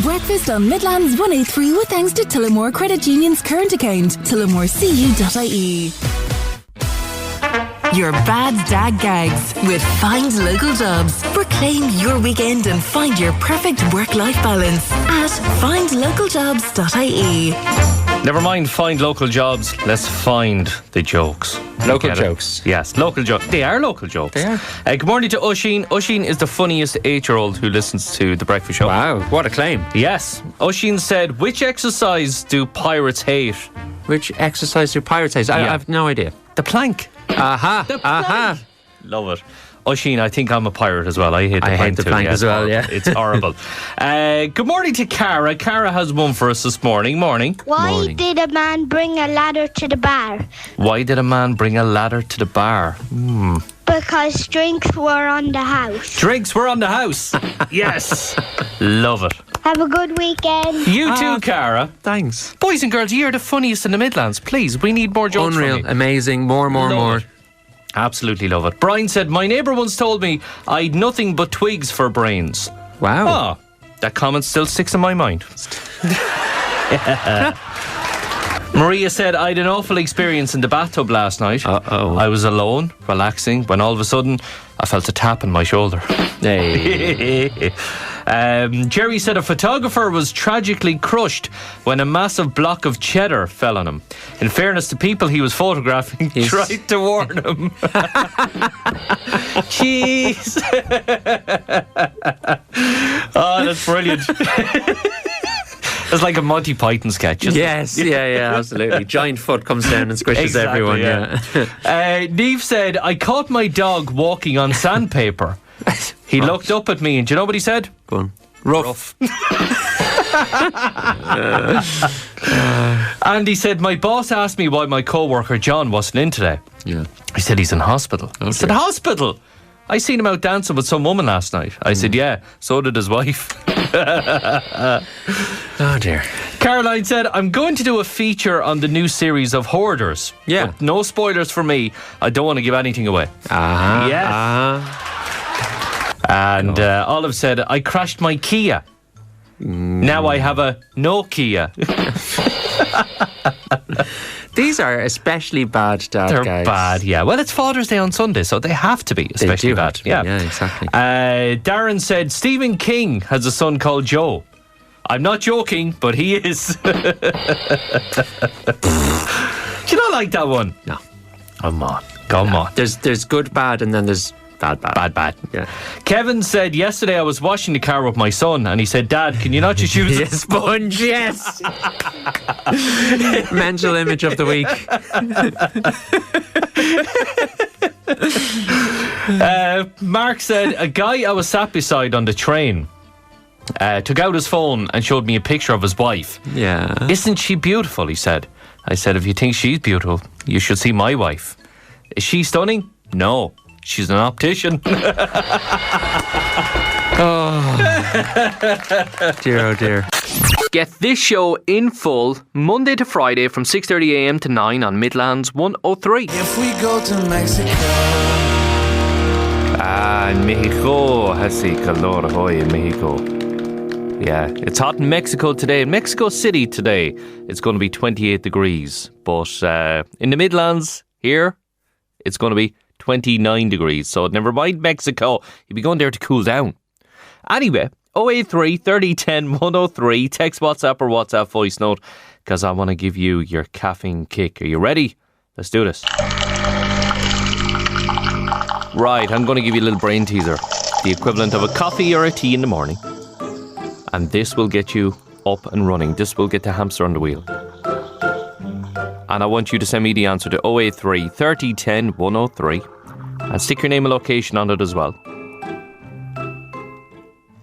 Breakfast on Midlands 183 with thanks to Tullamore Credit Union's current account, tullamorecu.ie. Your bad dad gags with Find Local Jobs. Proclaim your weekend and find your perfect work-life balance at findlocaljobs.ie. Never mind find local jobs, let's find the jokes. Local jokes. Yes, local jokes. They are local jokes. They are. Good morning to Oisín. Oisín is the funniest 8-year-old who listens to The Breakfast Show. Wow, what a claim. Yes. Oisín said, which exercise do pirates hate? Which exercise do pirates hate? I have no idea. The plank. Aha. Aha. Love it. Oisín, I think I'm a pirate as well. I hate the plank too. as well, yeah. It's horrible. Good morning to Cara. Cara has one for us this morning. Morning. Why did a man bring a ladder to the bar? Why did a man bring a ladder to the bar? Because drinks were on the house. Drinks were on the house. Yes. Love it. Have a good weekend. You too, Cara. Thanks. Boys and girls, you're the funniest in the Midlands. Please, we need more jokes Unreal, from you. amazing, more. Love it. Absolutely love it. Brian said, my neighbour once told me I'd nothing but twigs for brains. Wow. Oh, that comment still sticks in my mind. Maria said, I had an awful experience in the bathtub last night. Uh-oh. I was alone, relaxing, when all of a sudden I felt a tap on my shoulder. Hey. Jerry said a photographer was tragically crushed when a massive block of cheddar fell on him. In fairness, the people he was photographing tried to warn him. Jeez. Oh, that's brilliant. It's like a Monty Python sketch, isn't Yes, yeah, absolutely. Giant foot comes down and squishes Exactly, everyone, yeah. Neve said, I caught my dog walking on sandpaper. He looked up at me and do you know what he said? Go on. Rough. And he said, my boss asked me why my co-worker John wasn't in today. Yeah. I said, he's in hospital. Okay. He said, hospital? I seen him out dancing with some woman last night. I said, yeah, so did his wife. Oh dear. Caroline said, I'm going to do a feature on the new series of Hoarders. Yeah. But no spoilers for me. I don't want to give anything away. Yes. And Olive said, I crashed my Kia. Now I have a Nokia. These are especially bad dad They're guys. bad, yeah. Well, it's Father's Day on Sunday, so they have to be especially bad. Yeah, exactly. Darren said, Stephen King has a son called Joe. I'm not joking, but he is. Do you not like that one? No. Come on. There's good, bad, and then there's bad. Yeah. Kevin said, yesterday I was washing the car with my son, and he said, Dad, can you not just use a Sponge, yes. Mental image of the week. Mark said, a guy I was sat beside on the train took out his phone and showed me a picture of his wife. Yeah. Isn't she beautiful? He said. I said, if you think she's beautiful, you should see my wife. Is she stunning? No. She's an optician. Oh dear. Get this show in full Monday to Friday from 6:30am to 9 on Midlands 103. If we go to Mexico. Mexico. Hace calor hoy en Mexico. Yeah, it's hot in Mexico today. In Mexico City today, it's going to be 28 degrees. But in the Midlands here, it's going to be 29 degrees. So never mind Mexico. You'll be going there to cool down. Anyway, 083 30 10 103. Text WhatsApp or WhatsApp voice note because I want to give you your caffeine kick. Are you ready? Let's do this. Right, I'm going to give you a little brain teaser. The equivalent of a coffee or a tea in the morning. And this will get you up and running. This will get the hamster on the wheel. And I want you to send me the answer to 083 30 10 103 and stick your name and location on it as well.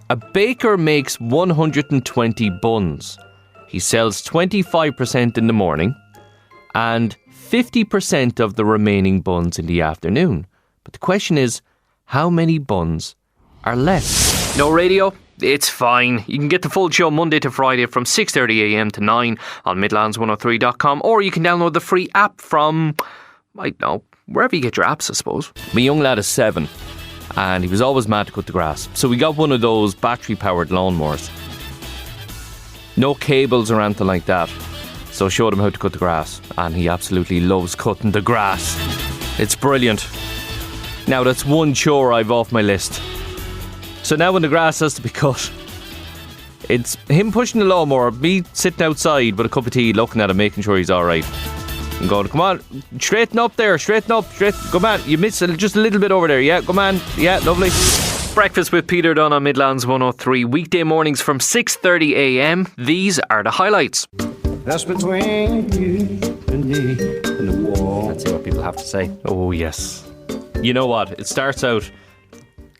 A baker makes 120 buns. He sells 25% in the morning and 50% of the remaining buns in the afternoon. But the question is, how many buns are left? No radio? It's fine. You can get the full show Monday to Friday from 6:30am to 9 on midlands103.com, or you can download the free app from, I don't know, wherever you get your apps, I suppose. My young lad is 7 and he was always mad to cut the grass. So we got one of those battery-powered lawnmowers. No cables or anything like that. So I showed him how to cut the grass, and he absolutely loves cutting the grass. It's brilliant. Now that's one chore I've off my list. So now when the grass has to be cut, it's him pushing the lawnmower, me sitting outside with a cup of tea, looking at him, making sure he's alright. And going, come on, straighten up there, straighten up, come on, you missed just a little bit over there, yeah, come on, yeah, lovely. Breakfast with Peter Dunn on Midlands 103, weekday mornings from 6:30am. These are the highlights. That's between you and me and the wall. Let's see what people have to say. Oh yes. You know what, it starts out,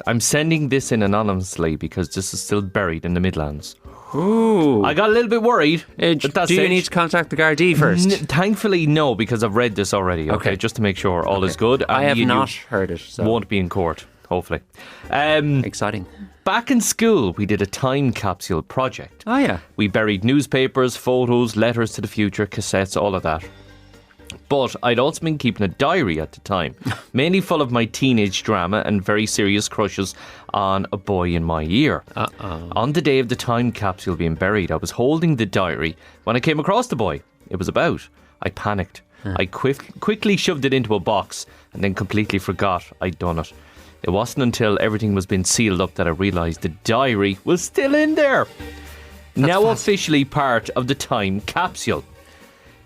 I'm sending this in anonymously because this is still buried in the Midlands. Ooh. I got a little bit worried. Do you need to contact the Gardaí first? Thankfully, no, because I've read this already. Okay, just to make sure all is good. I have not heard it. So. Won't be in court, hopefully. Exciting. Back in school, we did a time capsule project. Oh, yeah. We buried newspapers, photos, letters to the future, cassettes, all of that. But I'd also been keeping a diary at the time, mainly full of my teenage drama and very serious crushes on a boy in my year. On the day of the time capsule being buried, I was holding the diary when I came across the boy it was about. I panicked. I quickly shoved it into a box and then completely forgot I'd done it. It wasn't until everything was being sealed up that I realised the diary was still in there. Now officially part of the time capsule.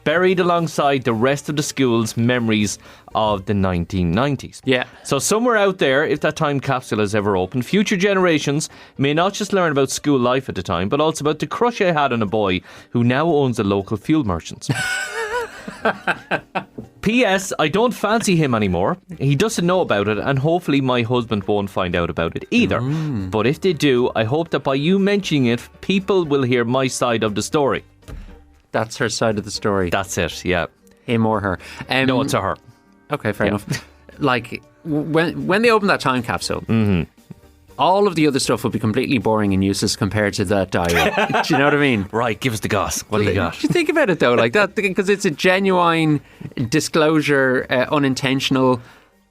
Buried alongside the rest of the school's memories of the 1990s. Yeah. So somewhere out there, if that time capsule is ever open, future generations may not just learn about school life at the time, but also about the crush I had on a boy who now owns a local fuel merchant. P.S. I don't fancy him anymore. He doesn't know about it, and hopefully my husband won't find out about it either. But if they do, I hope that by you mentioning it, people will hear my side of the story. That's her side of the story. That's it, yeah. Him or her. No, it's a her. Okay, fair enough. Like, when they open that time capsule, all of the other stuff will be completely boring and useless compared to that diary. Do you know what I mean? Right, give us the goss. What do you got? Do you think about it though, like that? Because it's a genuine disclosure, unintentional.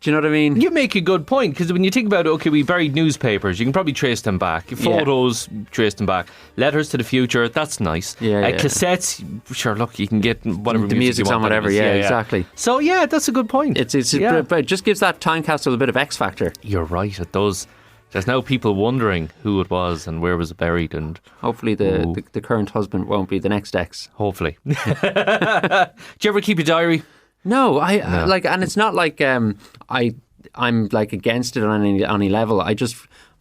Do you know what I mean? You make a good point, because when you think about it, okay, we buried newspapers, you can probably trace them back. Photos, trace them back. Letters to the future, that's nice. Cassettes, sure, look, you can get whatever the music's on whatever, exactly. So yeah, that's a good point. But it just gives that time capsule a bit of X factor. You're right, it does. There's now people wondering who it was and where was it buried, and hopefully the current husband won't be the next ex. Hopefully. Do you ever keep a diary? No, I like, and it's not like I'm like against it on any level. I just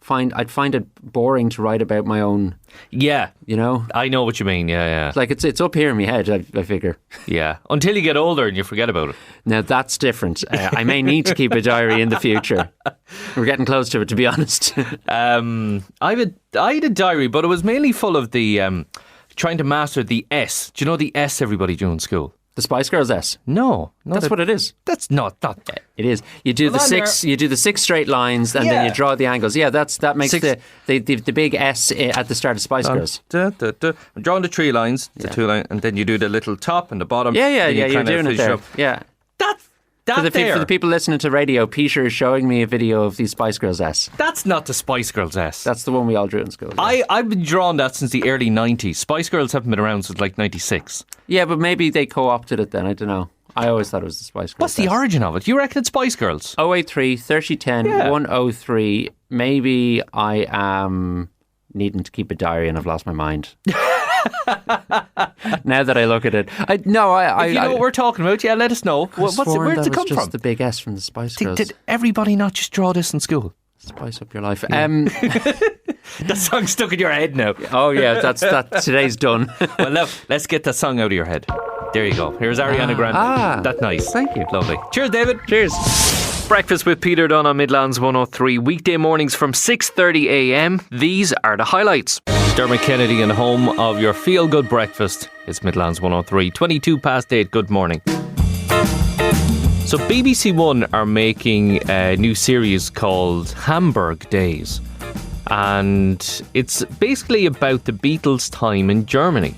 I'd find it boring to write about my own. Yeah, you know, I know what you mean. Yeah. Like it's up here in my head. I figure. Yeah, until you get older and you forget about it. Now that's different. I may need to keep a diary in the future. We're getting close to it, to be honest. I had a diary, but it was mainly full of the trying to master the S. Do you know the S everybody do in school? The Spice Girls S? No, that's what it is. That's not that. It is. You do the six. You do the 6 straight lines, and then you draw the angles. Yeah, that makes the big S at the start of Spice Girls. I'm drawing the 3 lines, the 2 lines, and then you do the little top and the bottom. Yeah. You're doing it there. Yeah. For the people listening to radio, Peter is showing me a video of the Spice Girls S. That's not the Spice Girls S. That's the one we all drew in school. Yeah. I've been drawing that since the early 90s. Spice Girls haven't been around since like 96. Yeah, but maybe they co-opted it then. I don't know. I always thought it was the Spice Girls. What's the origin of it? You reckon it's Spice Girls? 083 3010 103. Maybe I am needing to keep a diary and I've lost my mind. Now that I look at it, if you know what we're talking about, let us know. Where's it come from? The big S from the Spice Girls. Did everybody not just draw this in school? Spice up your life. That song's stuck in your head now. Oh yeah, that's today's done. Well, look, let's get that song out of your head. There you go. Here's Ariana Grande. That's nice. Thank you. Lovely. Cheers, David. Cheers. Breakfast with Peter Dunn on Midlands 103. Weekday mornings from 6:30am. These are the highlights. Dermot Kennedy and home of your feel-good breakfast. It's Midlands 103. 8:22. Good morning. So BBC One are making a new series called Hamburg Days. And it's basically about the Beatles' time in Germany.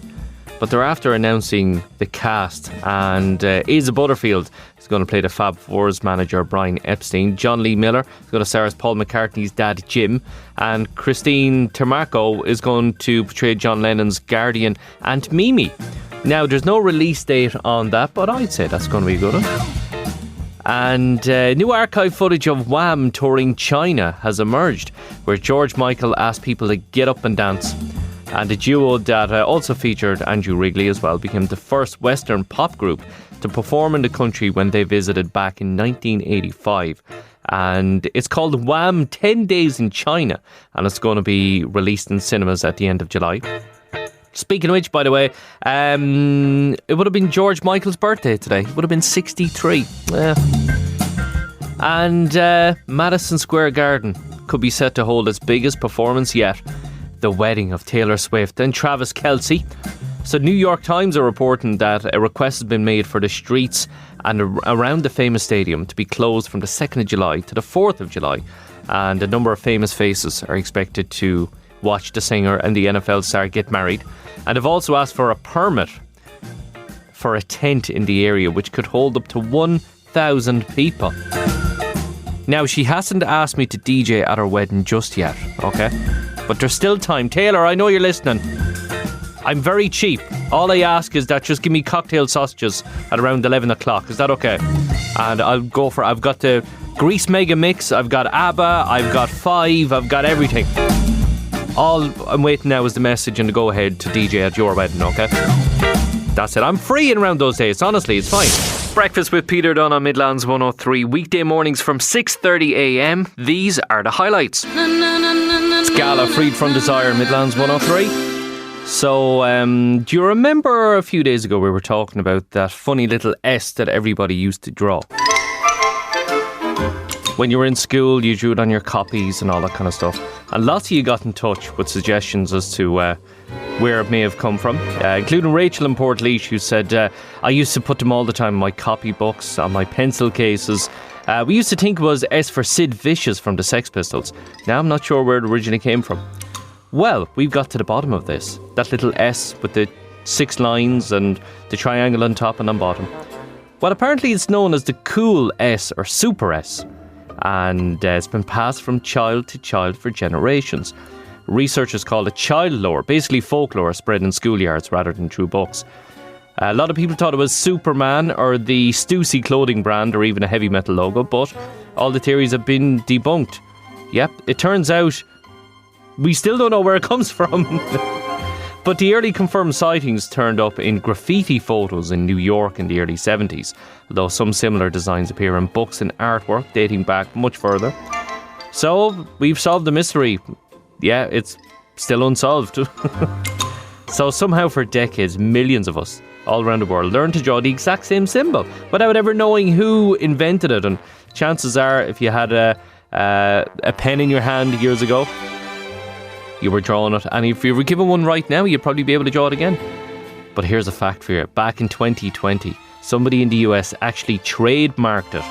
But they're after announcing the cast, and Asa Butterfield He's going to play the Fab Four's manager, Brian Epstein. John Lee Miller is going to star as Paul McCartney's dad, Jim. And Christine Termarco is going to portray John Lennon's guardian, Aunt Mimi. Now, there's no release date on that, but I'd say that's going to be a good one. And new archive footage of Wham touring China has emerged, where George Michael asked people to get up and dance. And the duo that also featured Andrew Wrigley as well became the first Western pop group to perform in the country when they visited back in 1985. And it's called Wham! 10 Days in China, and it's going to be released in cinemas at the end of July. Speaking of which, by the way, it would have been George Michael's birthday today. It would have been 63. And Madison Square Garden could be set to hold its biggest performance yet. The wedding of Taylor Swift and Travis Kelce. So New York Times are reporting that a request has been made for the streets and around the famous stadium to be closed from the 2nd of July to the 4th of July. And a number of famous faces are expected to watch the singer and the NFL star get married. And they've also asked for a permit for a tent in the area, which could hold up to 1,000 people. Now, she hasn't asked me to DJ at her wedding just yet, okay? But there's still time. Taylor, I know you're listening. I'm very cheap. All I ask is that just give me cocktail sausages at around 11 o'clock. Is that okay? And I've got the Grease Mega Mix, I've got ABBA, I've got Five, I've got everything. All I'm waiting now is the message and the go ahead to DJ at your wedding, okay? That's it. I'm free in around those days. Honestly, it's fine. Breakfast with Peter Dunn on Midlands 103. Weekday mornings from 6:30am. These are the highlights. Scala, Freed from Desire, Midlands 103. So, do you remember a few days ago we were talking about that funny little S that everybody used to draw? When you were in school, you drew it on your copies and all that kind of stuff. And lots of you got in touch with suggestions as to where it may have come from, including Rachel in Portlaoise, who said, I used to put them all the time in my copybooks, on my pencil cases. We used to think it was S for Sid Vicious from the Sex Pistols. Now I'm not sure where it originally came from. Well, we've got to the bottom of this. That little S with the 6 lines and the triangle on top and on bottom. Well, apparently it's known as the Cool S or Super S. And it's been passed from child to child for generations. Researchers call it child lore, basically folklore spread in schoolyards rather than through books. A lot of people thought it was Superman or the Stussy clothing brand or even a heavy metal logo, but all the theories have been debunked. Yep, it turns out we still don't know where it comes from. But the early confirmed sightings turned up in graffiti photos in New York in the early 70s, although some similar designs appear in books and artwork dating back much further. So, we've solved the mystery. Yeah, it's still unsolved. So somehow for decades, millions of us all around the world learned to draw the exact same symbol without ever knowing who invented it. And chances are, if you had a pen in your hand years ago, you were drawing it, and if you were given one right now, you'd probably be able to draw it again. But here's a fact for you. Back in 2020, somebody in the US actually trademarked it,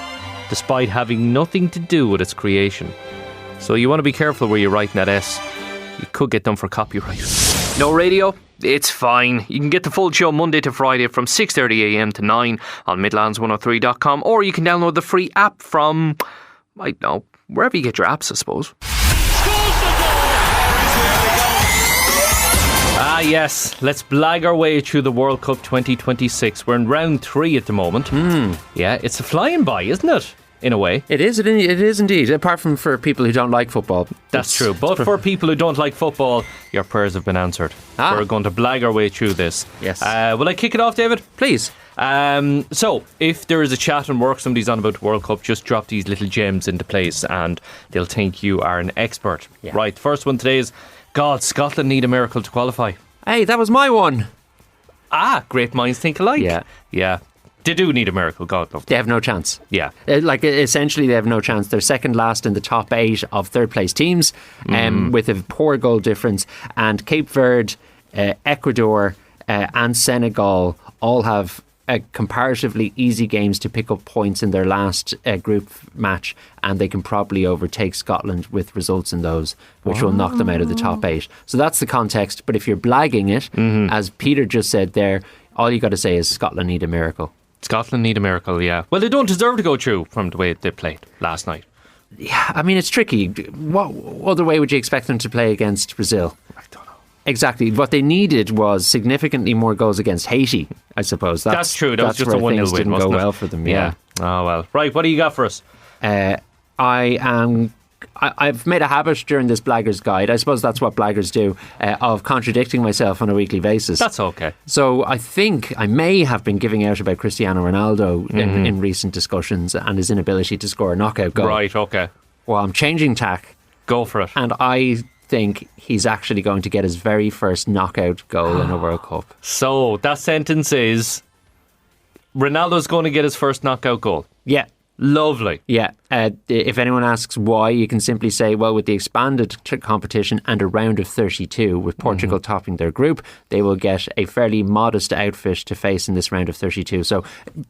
despite having nothing to do with its creation. So you want to be careful where you're writing that S. You could get done for copyright. No radio? It's fine. You can get the full show Monday to Friday from 6:30am to 9 on midlands103.com, or you can download the free app from, I don't know, wherever you get your apps, I suppose. Ah yes, let's blag our way through the World Cup 2026. We're in round 3 at the moment. Yeah, it's a flying by, isn't it? In a way. It is indeed, apart from for people who don't like football. That's true, but for people who don't like football, your prayers have been answered. We're going to blag our way through this. Yes. Will I kick it off, David? Please. So, if there is a chat and work, somebody's on about the World Cup, just drop these little gems into place and they'll think you are an expert. Yeah. Right, first one today is, God, Scotland need a miracle to qualify. Hey, that was my one. Ah, great minds think alike. Yeah. They do need a miracle, God love them. They have no chance. Yeah. Essentially, they have no chance. They're second last in the top 8 of third place teams with a poor goal difference. And Cape Verde, Ecuador and Senegal all have comparatively easy games to pick up points in their last group match, and they can probably overtake Scotland with results in those, which will knock them out of the top 8. So that's the context. But if you're blagging it, as Peter just said there, all you got to say is Scotland need a miracle. Scotland need a miracle, yeah. Well, they don't deserve to go through from the way they played last night. Yeah, I mean, it's tricky. What other way would you expect them to play against Brazil? I don't know. Exactly. What they needed was significantly more goals against Haiti, I suppose. That's true. That was just a 1-0 win, didn't wasn't go it? well for them, yeah. Oh, well. Right, what do you got for us? I've made a habit during this Blaggers guide, I suppose that's what Blaggers do, of contradicting myself on a weekly basis. That's okay. So I think I may have been giving out about Cristiano Ronaldo in recent discussions and his inability to score a knockout goal. Right, okay. Well, I'm changing tack. Go for it. And I think he's actually going to get his very first knockout goal in a World Cup. So that sentence is Ronaldo's going to get his first knockout goal. Yeah. Lovely. Yeah. If anyone asks why, you can simply say, well, with the expanded competition and a round of 32, with Portugal topping their group, they will get a fairly modest outfit to face in this round of 32. So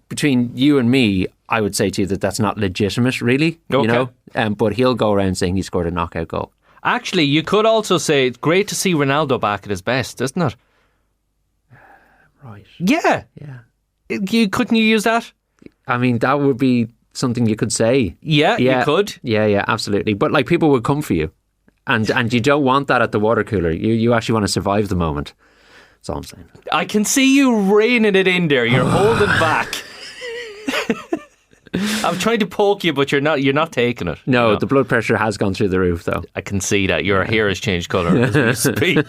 between you and me, I would say to you that that's not legitimate, really. Okay. You know? But he'll go around saying he scored a knockout goal. Actually, you could also say it's great to see Ronaldo back at his best, isn't it? Right. Yeah. Couldn't you use that? I mean, that would be something you could say. Yeah, you could. Yeah, absolutely. But like, people would come for you, and you don't want that at the water cooler. You actually want to survive the moment. That's all I'm saying. I can see you reining it in there. You're holding back. I'm trying to poke you, but you're not taking it. No, the blood pressure has gone through the roof, though. I can see that. Your hair has changed colour as we speak.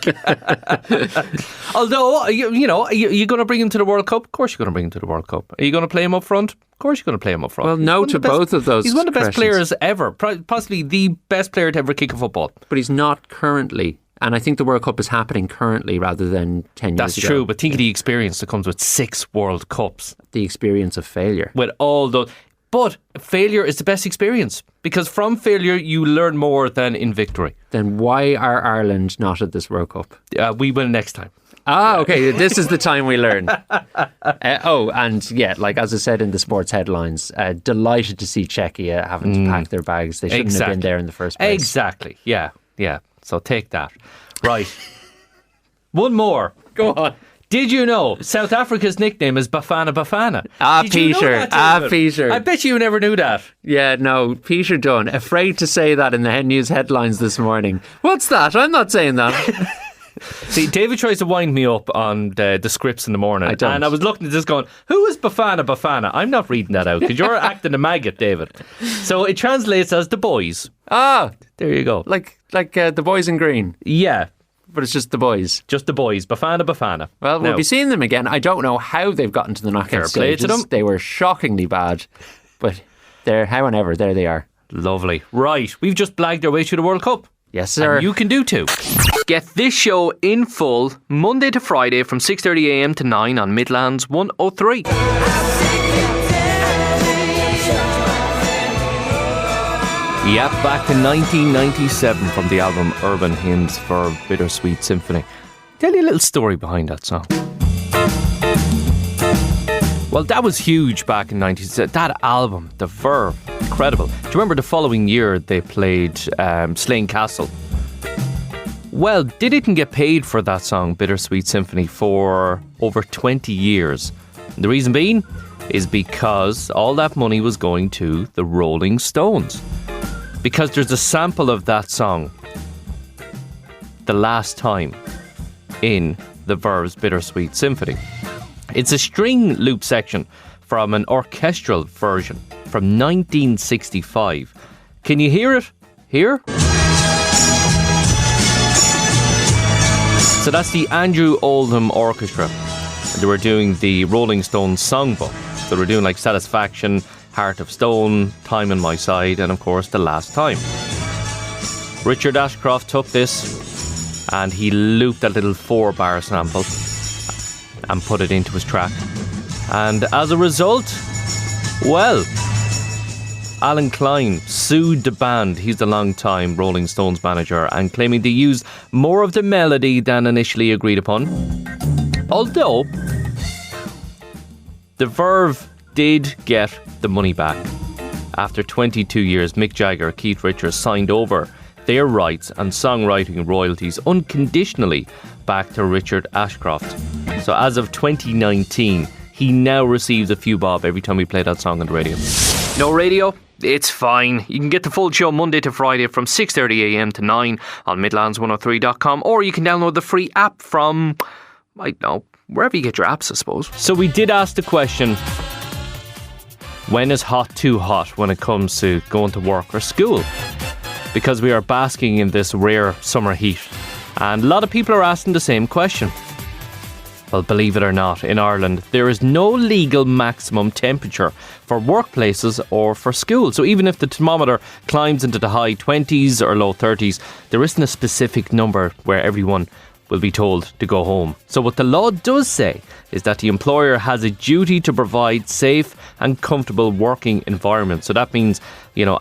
Although, are you going to bring him to the World Cup? Of course you're going to bring him to the World Cup. Are you going to play him up front? Of course you're going to play him up front. Well, no to both of those. He's one of the best questions. players ever. Possibly the best player to ever kick a football. But he's not currently. And I think the World Cup is happening currently rather than 10 years ago. That's true, but think of the experience that comes with 6 World Cups. The experience of failure. With all those... But failure is the best experience, because from failure you learn more than in victory. Then why are Ireland not at this World Cup? We will next time. Okay. This is the time we learn. And yeah, like as I said in the sports headlines, delighted to see Czechia having to pack their bags. They shouldn't have been there in the first place. Exactly. Yeah. So take that. Right. One more. Go on. Did you know South Africa's nickname is Bafana Bafana? Did you know Peter. that, David? Peter. I bet you never knew that. Yeah, no, Peter Dunn. Afraid to say that in the news headlines this morning. What's that? I'm not saying that. See, David tries to wind me up on the scripts in the morning. I don't. And I was looking at this going, who is Bafana Bafana? I'm not reading that out because you're acting a maggot, David. So it translates as the boys. Ah, there you go. Like the boys in green. Yeah. But it's just the boys. Just the boys. Bafana Bafana. Well, we'll be seeing them again. I don't know how they've gotten to the knockout Fair play stages. to them. They were shockingly bad. But however, there they are. Lovely. Right. We've just blagged our way through the World Cup. Yes, sir. And you can do too. Get this show in full Monday to Friday from 6:30am to 9 on Midlands 103. Yep, back to 1997 from the album Urban Hymns for Bittersweet Symphony. Tell you a little story behind that song. Well, that was huge back in 1997. That album, The Verve, incredible. Do you remember the following year they played Slane Castle? Well, they didn't get paid for that song, Bittersweet Symphony, for over 20 years. And the reason being is because all that money was going to the Rolling Stones. Because there's a sample of that song, The Last Time, in The Verve's Bittersweet Symphony. It's a string loop section from an orchestral version from 1965. Can you hear it? Here? So that's the Andrew Oldham Orchestra. They were doing the Rolling Stones songbook. So they were doing like Satisfaction, Heart of Stone, Time on My Side, and of course The Last Time. Richard Ashcroft took this and he looped that little 4-bar sample and put it into his track. And as a result, well, Alan Klein sued the band. He's the long-time Rolling Stones manager, and claiming they used more of the melody than initially agreed upon. Although the Verve did get the money back. After 22 years, Mick Jagger, Keith Richards signed over their rights and songwriting royalties unconditionally back to Richard Ashcroft. So as of 2019, he now receives a few bob every time we play that song on the radio. No radio? It's fine. You can get the full show Monday to Friday from 6:30am to 9 on Midlands103.com, or you can download the free app from, I don't know, wherever you get your apps, I suppose. So we did ask the question, when is hot too hot when it comes to going to work or school? Because we are basking in this rare summer heat. And a lot of people are asking the same question. Well, believe it or not, in Ireland, there is no legal maximum temperature for workplaces or for schools. So even if the thermometer climbs into the high 20s or low 30s, there isn't a specific number where everyone will be told to go home. So what the law does say is that the employer has a duty to provide safe and comfortable working environments. So that means,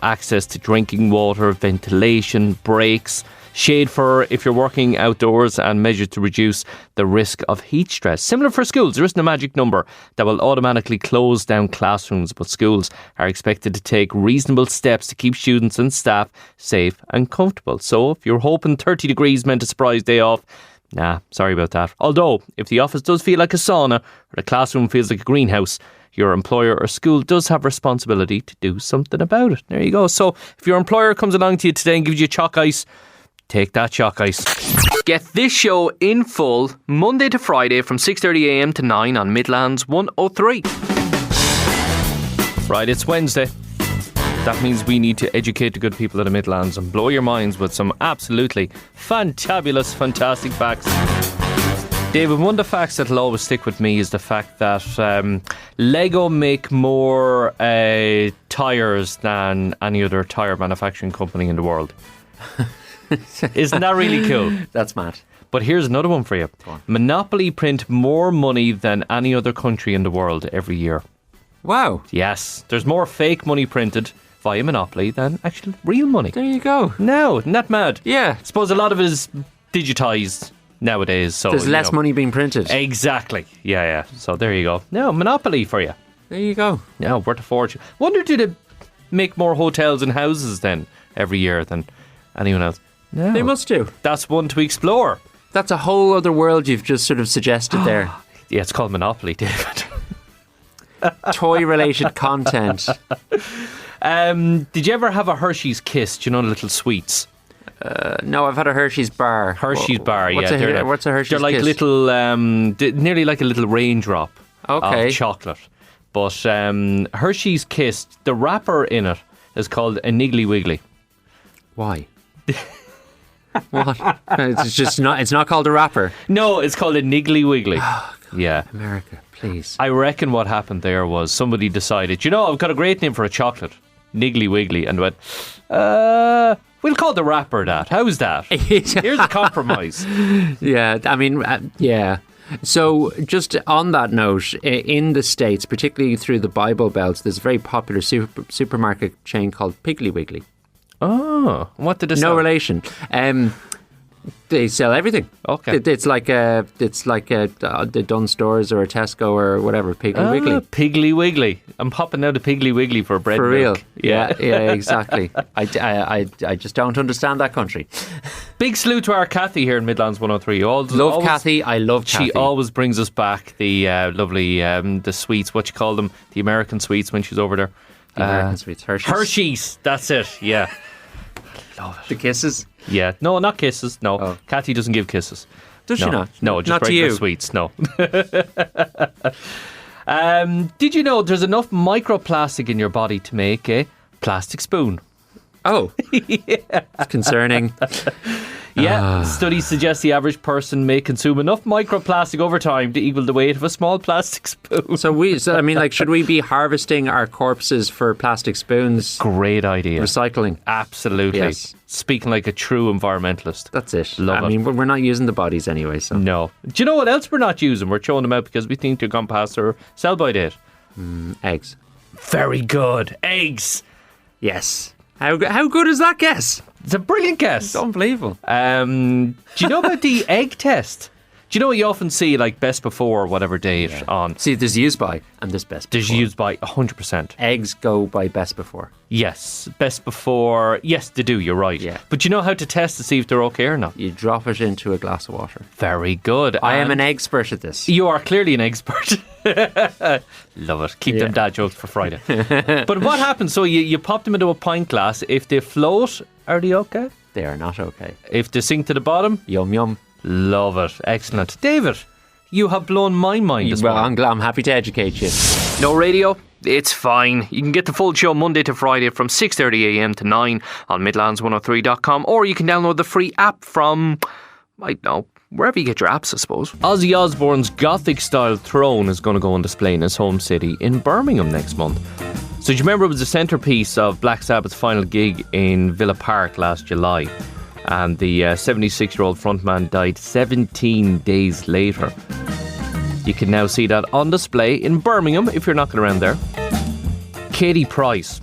access to drinking water, ventilation, breaks, shade for if you're working outdoors, and measures to reduce the risk of heat stress. Similar for schools, there isn't a magic number that will automatically close down classrooms, but schools are expected to take reasonable steps to keep students and staff safe and comfortable. So if you're hoping 30 degrees meant a surprise day off, nah, sorry about that. Although, if the office does feel like a sauna or the classroom feels like a greenhouse, your employer or school does have responsibility to do something about it. There you go. So if your employer comes along to you today and gives you chalk ice, take that chalk ice. Get this show in full Monday to Friday from 6:30am to 9 on Midlands 103. Right, it's Wednesday. That means we need to educate the good people of the Midlands and blow your minds with some absolutely fantabulous, fantastic facts. David, one of the facts that'll always stick with me is the fact that Lego make more tyres than any other tyre manufacturing company in the world. Isn't that really cool? That's mad. But here's another one for you. Monopoly print more money than any other country in the world every year. Wow. Yes, there's more fake money printed via Monopoly than actual real money. There you go. No, isn't that mad? Yeah. I suppose a lot of it is digitised nowadays. So there's less money being printed. Exactly. Yeah. So there you go. No, Monopoly for you. There you go. Yeah, worth a fortune. Wonder, do they make more hotels and houses then every year than anyone else? No. They must do. That's one to explore. That's a whole other world you've just sort of suggested there. Yeah, it's called Monopoly, David. Toy-related content. Did you ever have a Hershey's Kiss? Do you know the little sweets? No, I've had a Hershey's bar. Hershey's bar, what's yeah. What's a Hershey's They're like Kiss? little, nearly like a little raindrop of chocolate. But Hershey's Kiss, the wrapper in it is called a Niggly Wiggly. Why? What? It's just not. It's not called a wrapper. No, it's called a Niggly Wiggly. Oh, God. Yeah. America, please. I reckon what happened there was somebody decided, I've got a great name for a chocolate, Niggly Wiggly, and went, we'll call the wrapper that. How's that? Here's a compromise. Yeah, I mean, yeah. So just on that note, in the States, particularly through the Bible Belt, there's a very popular supermarket chain called Piggly Wiggly. Oh, what did it sell? No relation. They sell everything. Okay. It's like the Dunn Stores or a Tesco or whatever. Piggly Wiggly. Piggly Wiggly. I'm popping out a Piggly Wiggly for bread For real. milk. Yeah, exactly. I just don't understand that country. Big salute to our Kathy here in Midlands 103. Love Kathy. I love Kathy. She always brings us back the lovely the sweets. What you call them? The American sweets when she's over there. The American sweets. Hershey's. That's it. Yeah. Love it. The kisses. Yeah. No, not kisses. No. Oh. Kathy doesn't give kisses. Does she not? No, just not regular to you. sweets. No. Did you know there's enough microplastic in your body to make a plastic spoon? Oh. Yeah. It's concerning. Yeah, studies suggest the average person may consume enough microplastic over time to equal the weight of a small plastic spoon. Should we be harvesting our corpses for plastic spoons? Great idea. Recycling. Absolutely. Yes. Speaking like a true environmentalist. That's it. Love it. We're not using the bodies anyway, so. No. Do you know what else we're not using? We're throwing them out because we think they're gone past their sell-by date. Eggs. Very good. Eggs. Yes. How good is that guess? It's a brilliant guess. It's unbelievable. Do you know about the egg test? Do you know what you often see, like best before, whatever date on? See, there's use by and there's best before. There's used by 100%. Eggs go by best before. Yes, best before. Yes, they do. You're right. Yeah. But you know how to test to see if they're okay or not? You drop it into a glass of water. Very good. I am an expert at this. You are clearly an expert. Love it. Keep them dad jokes for Friday. But what happens? So you pop them into a pint glass. If they float, are they okay? They are not okay. If they sink to the bottom? Yum, yum. Love it. Excellent. David, you have blown my mind this morning. I'm happy to educate you. No radio? It's fine. You can get the full show Monday to Friday from 6:30am to 9 on Midlands103.com, or you can download the free app from, I don't know, wherever you get your apps, I suppose. Ozzy Osbourne's Gothic-style throne is going to go on display in his home city in Birmingham next month. So do you remember it was the centrepiece of Black Sabbath's final gig in Villa Park last July? And the 76-year-old frontman died 17 days later. You can now see that on display in Birmingham if you're knocking around there. Katie Price.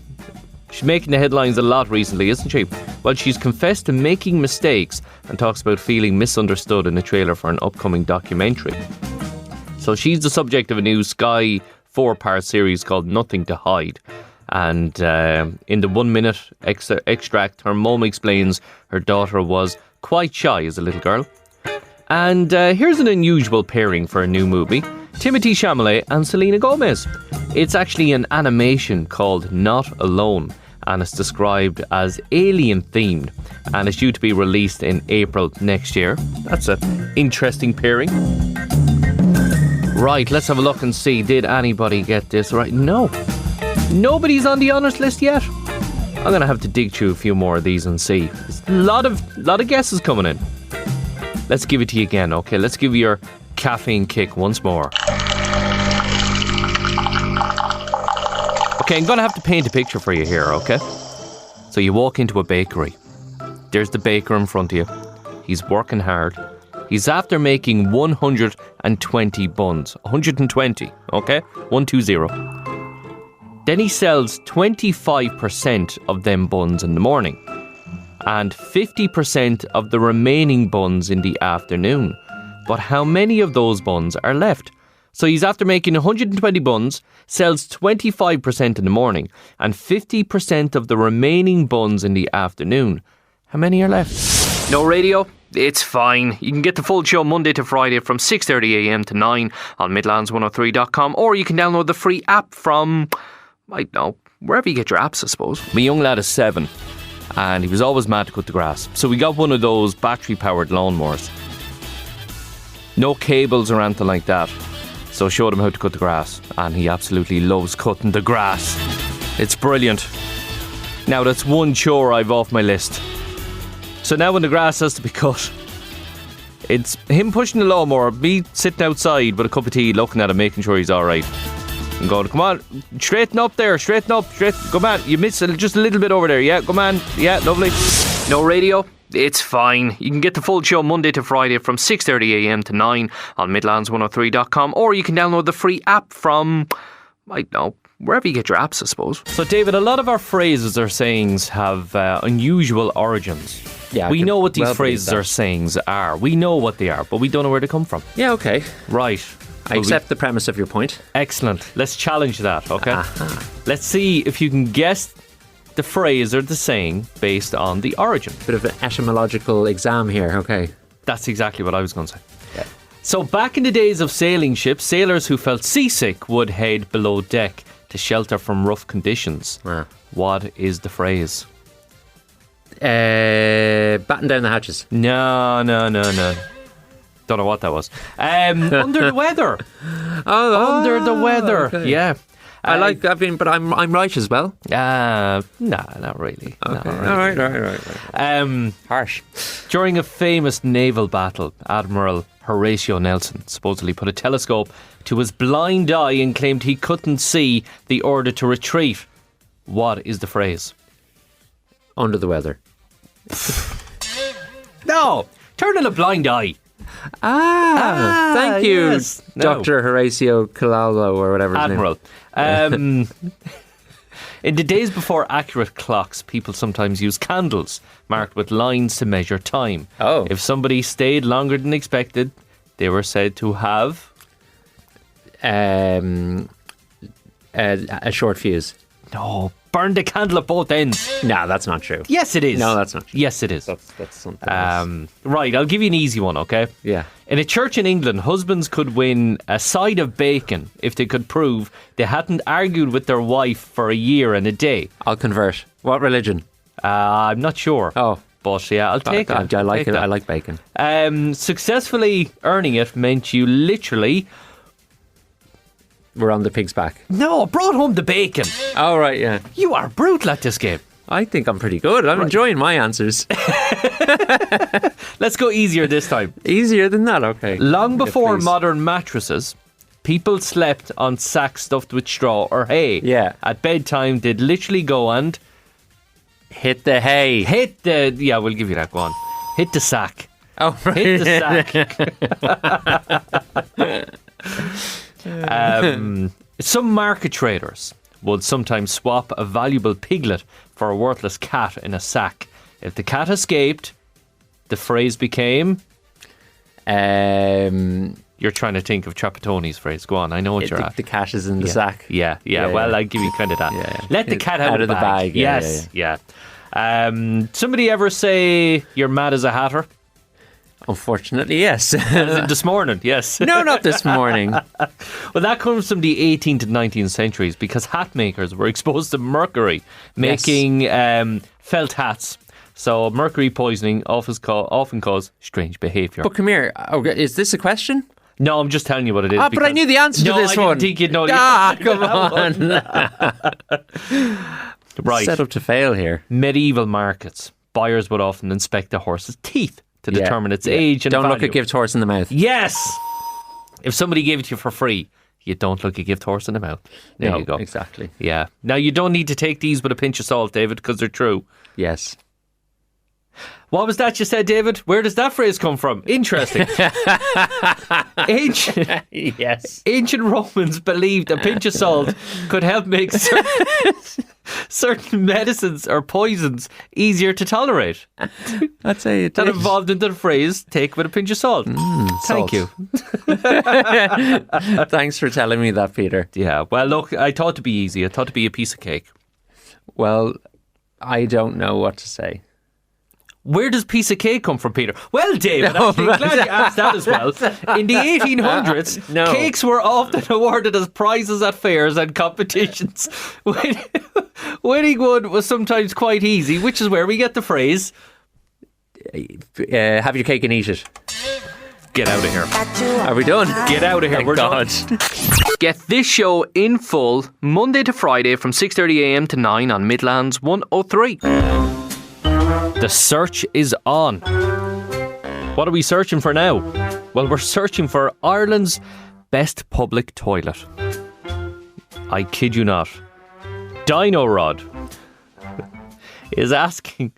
She's making the headlines a lot recently, isn't she? Well, she's confessed to making mistakes and talks about feeling misunderstood in a trailer for an upcoming documentary. So she's the subject of a new Sky 4-part series called Nothing to Hide. And in the 1-minute extract, her mum explains her daughter was quite shy as a little girl. And here's an unusual pairing for a new movie. Timothée Chalamet and Selena Gomez. It's actually an animation called Not Alone, and it's described as alien-themed, and it's due to be released in April next year. That's an interesting pairing. Right, let's have a look and see, did anybody get this right? No. Nobody's on the honours list yet. I'm going to have to dig through a few more of these and see. There's a lot of guesses coming in. Let's give it to you again, okay? Let's give you your caffeine kick once more. Okay, I'm going to have to paint a picture for you here, okay? So you walk into a bakery. There's the baker in front of you. He's working hard. He's after making 120 buns. 120, okay? 120. Then he sells 25% of them buns in the morning and 50% of the remaining buns in the afternoon. But how many of those buns are left? So he's after making 120 buns, sells 25% in the morning and 50% of the remaining buns in the afternoon. How many are left? No radio? It's fine. You can get the full show Monday to Friday from 6:30am to 9 on Midlands103.com, or you can download the free app from, I don't know, wherever you get your apps, I suppose. My young lad is 7 and he was always mad to cut the grass. So we got one of those battery-powered lawnmowers. No cables or anything like that. So I showed him how to cut the grass and he absolutely loves cutting the grass. It's brilliant. Now that's one chore I've off my list. So now when the grass has to be cut, it's him pushing the lawnmower, me sitting outside with a cup of tea looking at him, making sure he's alright. And going, come on, straighten up there, straighten up, come on, you missed just a little bit over there, yeah, come on, yeah, lovely. No radio? It's fine. You can get the full show Monday to Friday from 6:30am to 9 on Midlands103.com, or you can download the free app from, I don't know, wherever you get your apps, I suppose. So David, a lot of our phrases or sayings have unusual origins. Yeah, we know what these phrases or sayings are. We know what they are, but we don't know where they come from. Yeah, okay. Right. I accept the premise of your point. Excellent. Let's challenge that, okay? Let's see if you can guess the phrase or the saying based on the origin. Bit of an etymological exam here, okay. That's exactly what I was going to say. Yeah. So back in the days of sailing ships, sailors who felt seasick would head below deck to shelter from rough conditions. What is the phrase? Batten down the hatches. No. Don't know what that was. Under the weather. Under the weather. Okay. Yeah. But I'm right as well. Nah, not really. Okay. Not really. All right. Harsh. During a famous naval battle, Admiral Horatio Nelson supposedly put a telescope to his blind eye and claimed he couldn't see the order to retreat. What is the phrase? Under the weather. No, turning a blind eye. Thank you, yes. Dr. Horatio Colalo or whatever his Admiral. In the days before accurate clocks, people sometimes use candles marked with lines to measure time. Oh. If somebody stayed longer than expected, they were said to have a short fuse. No, Burn the candle at both ends. No, that's not true. Yes, it is. No, that's not true. Yes, it is. That's something else. Right, I'll give you an easy one, okay? Yeah. In a church in England, husbands could win a side of bacon if they could prove they hadn't argued with their wife for a year and a day. I'll convert. What religion? I'm not sure. Oh. But yeah, I'll take it. I like Take it. that. I like bacon. Successfully earning it meant you literally... We're on the pig's back. No, brought home the bacon. Oh, right, yeah. You are brutal at this game. I think I'm pretty good. I'm enjoying my answers. Let's go easier this time. Easier than that, okay. Long before please. modern mattresses, people slept on sacks stuffed with straw or hay. Yeah. At bedtime, they'd literally go and Hit the hay. hit the... Yeah, we'll give you that. Go on. Hit the sack. Oh, right. Hit the sack. Some market traders would sometimes swap a valuable piglet for a worthless cat in a sack. If the cat escaped, the phrase became... You're trying to think of Trapattoni's phrase. Go on, I know what you're at. The cat is in the sack. Yeah. Well, I'll give you kind of that. Yeah. Let the cat out of the bag. Yeah, Yes, yeah. Somebody ever say you're mad as a hatter? Unfortunately, yes. This morning, yes. No, not this morning. Well, that comes from the 18th to 19th centuries because hat makers were exposed to mercury making felt hats. So mercury poisoning often cause strange behaviour. But come here. Okay, is this a question? No, I'm just telling you what it is. But I knew the answer to this I one. didn't think you'd know the come on. Right. Set up to fail here. Medieval markets. Buyers would often inspect a horse's teeth to determine its age and Don't value. look a gift horse in the mouth. Yes! If somebody gave it to you for free, you don't look a gift horse in the mouth. There No, you go. exactly. Yeah. Now, you don't need to take these with a pinch of salt, David, because they're true. Yes. What was that you said, David? Where does that phrase come from? Interesting. Yes. Ancient Romans believed a pinch of salt could help make certain medicines or poisons easier to tolerate. I'd say it That did. involved in the phrase, take with a pinch of salt. Thank salt. you. Thanks for telling me that, Peter. Yeah, well, look, I thought it'd be easy. I thought it'd be a piece of cake. Well, I don't know what to say. Where does piece of cake come from, Peter? Well, David, actually, glad you asked that as well. In the 1800s, No. cakes were often awarded as prizes at fairs and competitions. Winning one was sometimes quite easy, which is where we get the phrase, Have your cake and eat it. get out of here. Are we done? Get out of here. Thank We're God. done. Get this show in full Monday to Friday from 6:30am to 9 on Midlands 103. The search is on. What are we searching for now? Well, we're searching for Ireland's best public toilet. I kid you not. Dino Rod is asking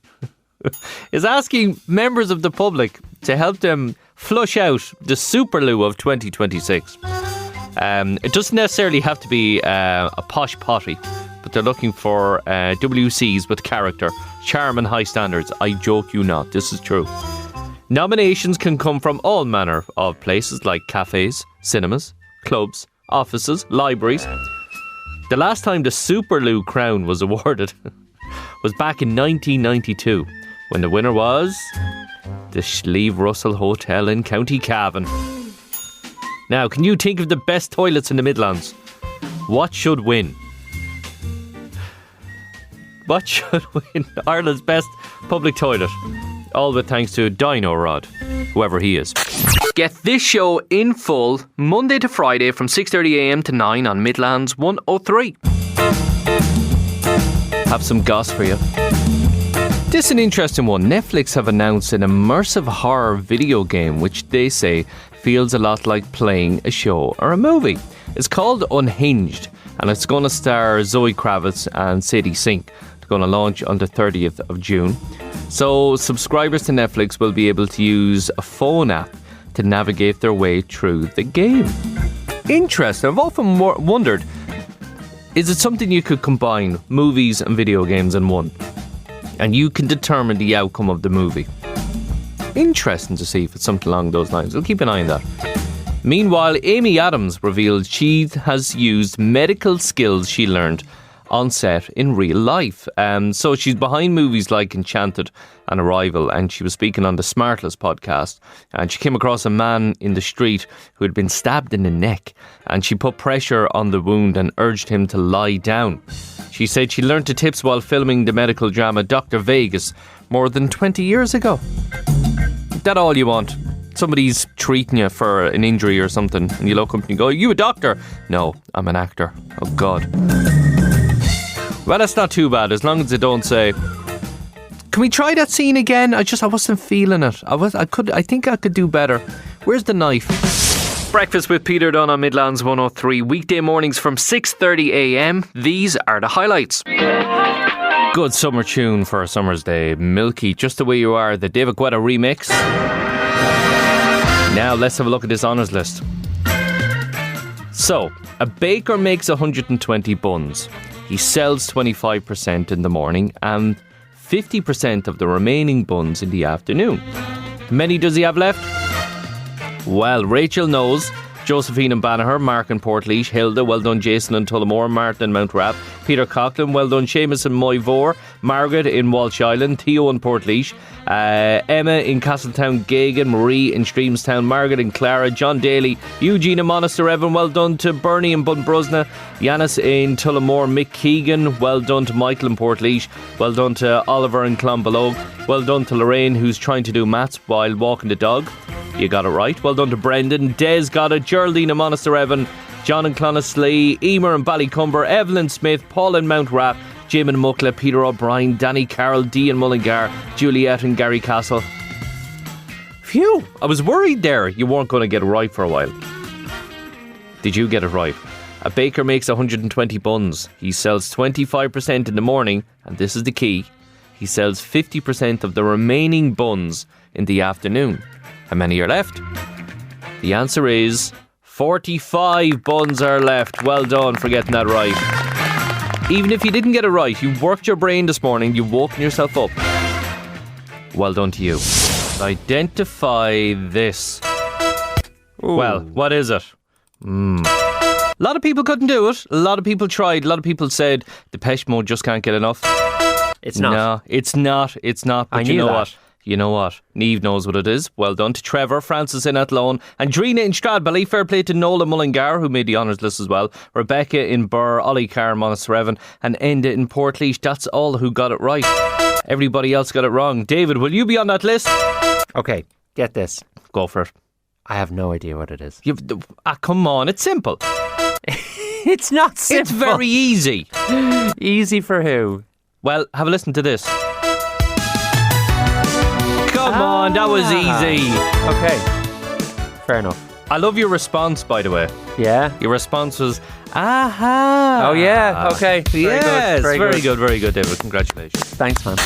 members of the public to help them flush out the Superloo of 2026. It doesn't necessarily have to be a posh potty, but they're looking for WCs with character, charm and high standards. I joke you not, this is true. Nominations can come from all manner of places like cafes, cinemas, clubs, offices, libraries. The last time the Superloo crown was awarded was back in 1992, when the winner was the Slieve Russell Hotel in County Cavan. Now, can you think of the best toilets in the Midlands? What should win? What should win Ireland's best public toilet? All with thanks to Dino Rod, whoever he is. Get this show in full Monday to Friday from 6:30am to 9 on Midlands 103. Have some goss for you. This is an interesting one. Netflix have announced an immersive horror video game which they say feels a lot like playing a show or a movie. It's called Unhinged and it's going to star Zoe Kravitz and Sadie Sink. It's going to launch on the 30th of June. So subscribers to Netflix will be able to use a phone app to navigate their way through the game. Interesting. I've often wondered, is it something you could combine movies and video games in one? And you can determine the outcome of the movie. Interesting to see if it's something along those lines. We'll keep an eye on that. Meanwhile, Amy Adams revealed she has used medical skills she learned on set in real life. So she's behind movies like Enchanted and Arrival, and she was speaking on the Smartless podcast, and she came across a man in the street who had been stabbed in the neck, and she put pressure on the wound and urged him to lie down. She said she learnt the tips while filming the medical drama Dr. Vegas more than 20 years ago. That all you want? Somebody's treating you for an injury or something, and you look up and you go, "Are you a doctor?" "No, I'm an actor." Oh God. Well, that's not too bad, as long as they don't say, "Can we try that scene again?" I wasn't feeling it. I think I could do better. Where's the knife? Breakfast with Peter Dunn on Midlands 103. Weekday mornings from 6:30 a.m. These are the highlights. Good summer tune for a summer's day. Milky, Just the Way You Are, the David Guetta remix. Now let's have a look at this honours list. So, a baker makes 120 buns. He sells 25% in the morning and 50% of the remaining buns in the afternoon. How many does he have left? Well, Rachel knows. Josephine and Banagher, Mark in Portlaoise, Hilda, well done. Jason in Tullamore, Martin in Mount Rapp, Peter Coughlin, well done. Seamus in Moyvore, Margaret in Walsh Island, Theo in Portlaoise, Emma in Castletown, Gagan, Marie in Streamstown, Margaret and Clara, John Daly, Eugene in Monasterevan, well done to Bernie in Bunbrusna, Yanis in Tullamore, Mick Keegan, well done to Michael in Portlaoise, well done to Oliver in Clonbelogue, well done to Lorraine, who's trying to do maths while walking the dog. You got it right. Well done to Brendan. Des got it. Geraldine in Monasterevan, John in Clonaslee, Emer in Ballycumber, Evelyn Smith, Paul in Mount Rapp, Jim in Muckla, Peter O'Brien, Danny Carroll, Dee in Mullingar, Juliet in Garrycastle. Phew, I was worried there you weren't going to get it right for a while. Did you get it right? A baker makes 120 buns. He sells 25% in the morning, and this is the key, he sells 50% of the remaining buns in the afternoon. How many are left? The answer is 45 buns are left. Well done for getting that right. Even if you didn't get it right, you worked your brain this morning, you've woken yourself up. Well done to you. Identify this. Ooh. Well, what is it? A lot of people couldn't do it. A lot of people tried. A lot of people said Depeche Mode just can't get enough. It's not. No, it's not. It's not. But I you knew know that. what? You know what? Niamh knows what it is. Well done to Trevor, Francis in Athlone, Andrina in Stradbally. Fair play to Nola Mullingar, who made the honours list as well. Rebecca in Burr, Ollie Carr, Monasterevan, and Enda in Portlaoise. That's all who got it right. Everybody else got it wrong. David, will you be on that list? Okay, get this. Go for it. I have no idea what it is. Come on, it's simple. It's not simple. It's very easy. Easy for who? Well, have a listen to this. Come on, that was easy. Okay, fair enough. I love your response, by the way. Yeah? Your response was, aha. Oh yeah, okay. Yes, Very good. very good, David. Congratulations. Thanks, man.